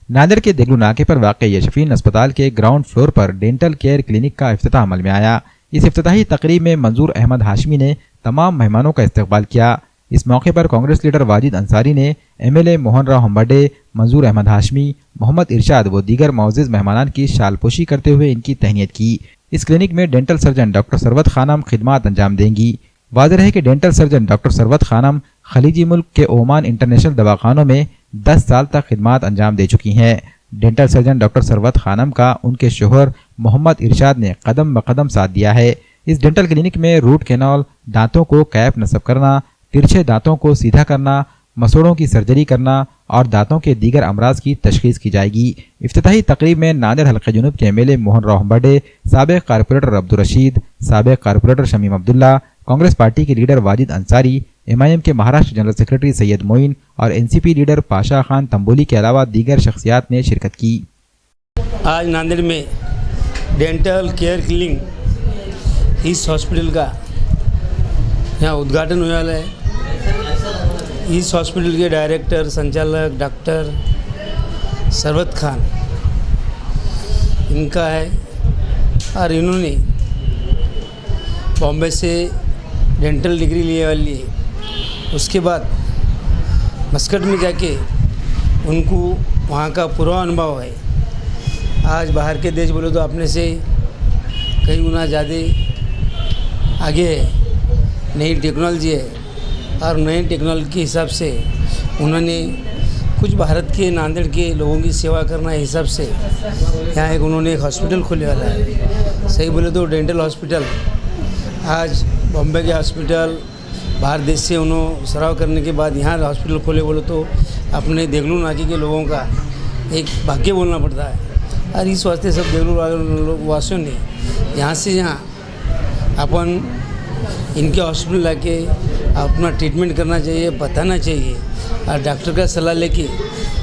नांदेड़ के देगलू नाके पर वाक़ यशफीन अस्पताल के ग्राउंड फ्लोर पर डेंटल केयर क्लिनिक का इफ्तिताह अमल में आया। इस इफ्तिताही तकरीब में मंजूर अहमद हाशमी ने तमाम मेहमानों का इस्तकबाल किया। इस मौके पर कांग्रेस लीडर वाजिद अंसारी ने एमएलए मोहन राव हम्बर्डे, मंजूर अहमद हाशमी, मोहम्मद इरशाद व दीगर मौजूद मेहमानान की शालपोशी करते हुए इनकी तहनीत की। इस क्लिनिक में dental surgeon doctor Sarwat Khanam खिदमात अंजाम देंगी। वाज़ेह है कि dental surgeon doctor Sarwat Khanam खलीजी मुल्क के ओमान इंटरनेशनल दवाखानों में 10 साल तक खिदमात अंजाम दे चुकी हैं। Dental surgeon doctor Sarwat Khanam का उनके शोहर मोहम्मद इरशाद ने कदम ब कदम साथ दिया है। इस डेंटल क्लिनिक में रूट कैनाल, दांतों को कैप नस्ब करना, तिरछे दांतों को सीधा करना, मसूड़ों की सर्जरी करना और दांतों के दीगर अमराज की तशखीस की जाएगी। इफ्तिताही तकरीब में नांदेड़ हल्का जुनूब के एमएलए मोहन राव हम्बर्डे, साबिक कारपोरेटर अब्दुल रशीद, साबिक कारपोरेटर शमीम अब्दुल्ला, कांग्रेस पार्टी के लीडर वाजिद अंसारी, एमआईएम के महाराष्ट्र जनरल सेक्रेटरी सैयद मोइन और एनसीपी लीडर पाशा खान तंबोली के अलावा दीगर शख्सियात ने शिरकत की। आज नांदेड़ में डेंटल केयर क्लिनिक इस हॉस्पिटल का यहाँ उद्घाटन होने वाला है। इस हॉस्पिटल के डायरेक्टर संचालक डॉक्टर सरवत खान इनका है और इन्होंने बॉम्बे से डेंटल डिग्री लिए वाली है। उसके बाद मस्कट में जाके उनको वहाँ का पूरा अनुभव है। आज बाहर के देश बोले तो अपने से कई गुना ज़्यादा आगे है, नई टेक्नोलॉजी है और नई टेक्नोलॉजी के हिसाब से उन्होंने कुछ भारत के नांदेड़ के लोगों की सेवा करना हिसाब से यहाँ उन्होंने एक हॉस्पिटल खोले वाला है। सही बोले तो डेंटल हॉस्पिटल आज बॉम्बे के हॉस्पिटल बाहर देश से उन्होंने सराव करने के बाद यहाँ हॉस्पिटल खोले बोले तो अपने देगलू नाके के लोगों का एक भाग्य बोलना पड़ता है। और इस वास्ते सब देगलू वासियों ने यहाँ से यहाँ अपन इनके हॉस्पिटल लाके अपना ट्रीटमेंट करना चाहिए, बताना चाहिए और डॉक्टर का सलाह लेके।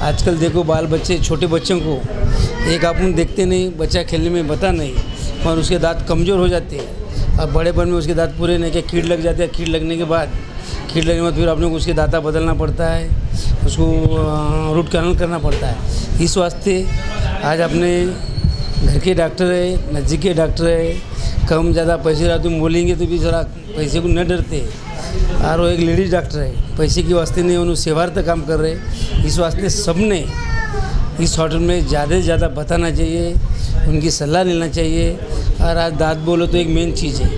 आजकल देखो बाल बच्चे, छोटे बच्चों को एक अपन देखते नहीं, बच्चा खेलने में बता नहीं और उसके दांत कमज़ोर हो जाते हैं और बड़ेपन में उसके दांत पूरे नहीं, के कीड़ लग जाते हैं। कीड़ लगने के बाद फिर अपने को उसके दांता बदलना पड़ता है, उसको रूट कैनल करना पड़ता है। इस वास्ते आज अपने घर के डॉक्टर है, नज़दीक के डॉक्टर है, कम ज़्यादा पैसे रहा तुम बोलेंगे तो भी ज़रा पैसे को न डरते। और वो एक लेडीज़ डॉक्टर है, पैसे की वास्ते नहीं, उन्होंने सेवार्थ काम कर रहे। इस वास्ते सबने इस होटल में ज़्यादा से ज़्यादा बताना चाहिए, उनकी सलाह लेना चाहिए। और आज दांत बोलो तो एक मेन चीज़ है,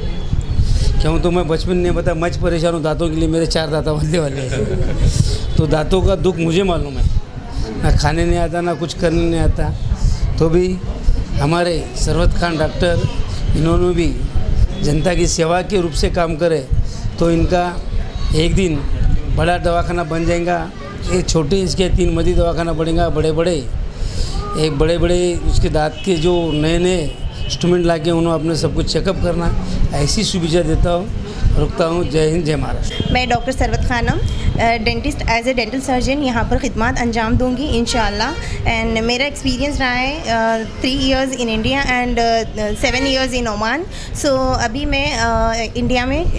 क्यों तो मैं बचपन नहीं बता, मैं परेशान हूँ दांतों के लिए। मेरे 4 दांत बनने वाले हैं तो दांतों का दुख मुझे मालूम है, ना खाने नहीं आता ना कुछ करने नहीं आता। तो भी हमारे सरवत खान डॉक्टर इन्होंने भी जनता की सेवा के रूप से काम करे तो इनका एक दिन बड़ा दवाखाना बन जाएगा। ये छोटे इसके 3 मजीद दवाखाना बनेगा, बड़े बड़े उसके दांत के जो नए इंस्ट्रूमेंट ला के उन्होंने अपने सब कुछ चेकअप करना, ऐसी सुविधा देता हूँ। रुकता हूँ। जय हिंद, जय महाराष्ट्र। मैं doctor Sarwat Khanam dentist as a dental surgeon यहाँ पर खिदमत अंजाम दूँगी इंशाल्लाह। एंड मेरा एक्सपीरियंस रहा है 3 years in India and 7 years in Oman. So अभी मैं इंडिया में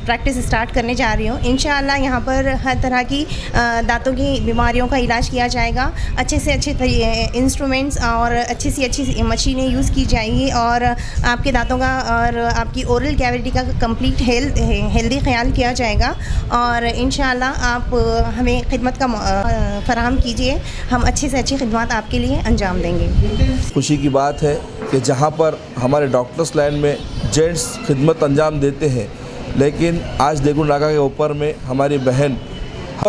प्रैक्टिस स्टार्ट करने जा रही हूँ। इंशाल्लाह यहाँ पर हर तरह की दांतों की बीमारियों का इलाज किया जाएगा। अच्छे से अच्छे इंस्ट्रूमेंट्स और अच्छी से अच्छी मशीनें यूज़ की जाएंगी और आपके दांतों का और आपकी ओरल कैविटी का कंप्लीट हेल्दी ख्याल किया जाएगा। और इंशाल्लाह आप हमें खिदमत का फराहम कीजिए, हम अच्छी से अच्छी खिदमत आपके लिए अंजाम देंगे। खुशी की बात है कि जहां पर हमारे डॉक्टर्स लाइन में जेंट्स खिदमत अंजाम देते हैं, लेकिन आज देगलू नाका के ऊपर में हमारी बहन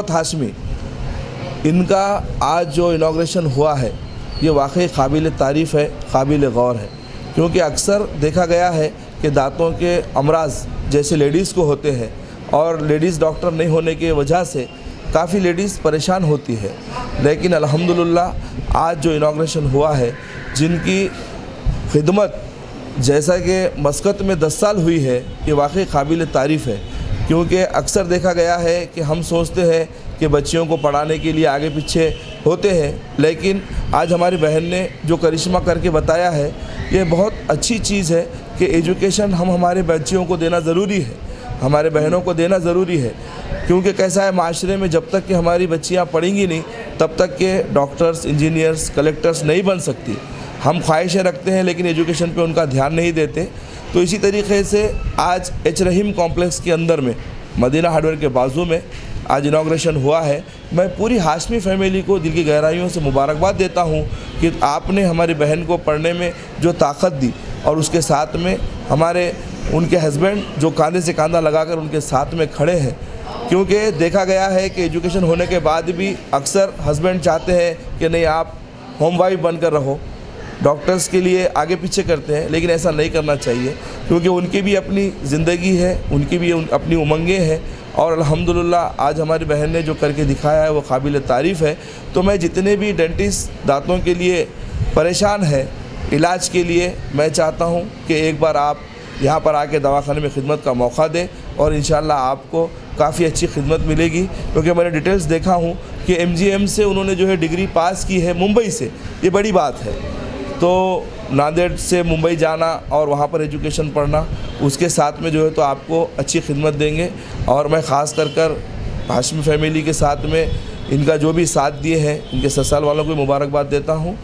हाशमी, इनका आज जो इनॉग्रेशन हुआ है ये वाकई काबिल तारीफ़ है, काबिल गौर है। क्योंकि अक्सर देखा गया है कि दांतों के अमराज जैसे लेडीज़ को होते हैं और लेडीज़ डॉक्टर नहीं होने की वजह से काफ़ी लेडीज़ परेशान होती है। लेकिन अल्हम्दुलिल्लाह आज जो इनॉग्रेशन हुआ है, जिनकी खिदमत जैसा कि मस्कत में 10 साल हुई है, ये वाकई काबिल तारीफ़ है। क्योंकि अक्सर देखा गया है कि हम सोचते हैं कि बच्चियों को पढ़ाने के लिए आगे पीछे होते हैं, लेकिन आज हमारी बहन ने जो करिश्मा करके बताया है, ये बहुत अच्छी चीज़ है कि एजुकेशन हम हमारे बच्चियों को देना ज़रूरी है। हमारे बहनों को देना ज़रूरी है, क्योंकि कैसा है माशरे में जब तक कि हमारी बच्चियाँ पढ़ेंगी नहीं तब तक के डॉक्टर्स, इंजीनियर्स, कलेक्टर्स नहीं बन सकती। हम ख्वाहिशें रखते हैं लेकिन एजुकेशन पे उनका ध्यान नहीं देते। तो इसी तरीके से आज एच रहीम कॉम्प्लेक्स के अंदर में मदीना हार्डवेयर के बाजू में आज इनाग्रेशन हुआ है। मैं पूरी हाशमी फैमिली को दिल की गहराइयों से मुबारकबाद देता हूं कि आपने हमारी बहन को पढ़ने में जो ताकत दी और उसके साथ में हमारे उनके हस्बैंड जो कंधे से कंधा लगाकर उनके साथ में खड़े हैं, क्योंकि देखा गया है कि एजुकेशन होने के बाद भी अक्सर हस्बैंड चाहते हैं कि नहीं आप होम वाइफ बनकर रहो, डॉक्टर्स के लिए आगे पीछे करते हैं, लेकिन ऐसा नहीं करना चाहिए क्योंकि उनकी भी अपनी ज़िंदगी है, उनकी भी अपनी उमंगें हैं और अल्हम्दुलिल्लाह आज हमारी बहन ने जो करके दिखाया है वो काबिल तारीफ़ है। तो मैं जितने भी डेंटिस्ट दांतों के लिए परेशान हैं इलाज के लिए, मैं चाहता हूँ कि एक बार आप यहाँ पर आके दवाखाने में खिदमत का मौका दें और इंशाल्लाह आपको काफ़ी अच्छी खिदमत मिलेगी। क्योंकि मैंने डिटेल्स देखा हूँ कि MGM से उन्होंने जो है डिग्री पास की है मुंबई से, ये बड़ी बात है। तो नांदेड़ से मुंबई जाना और वहाँ पर एजुकेशन पढ़ना, उसके साथ में जो है तो आपको अच्छी खिदमत देंगे। और मैं ख़ास कर हाशमी फैमिली के साथ में इनका जो भी साथ दिए हैं इनके ससुराल वालों को मुबारकबाद देता हूँ।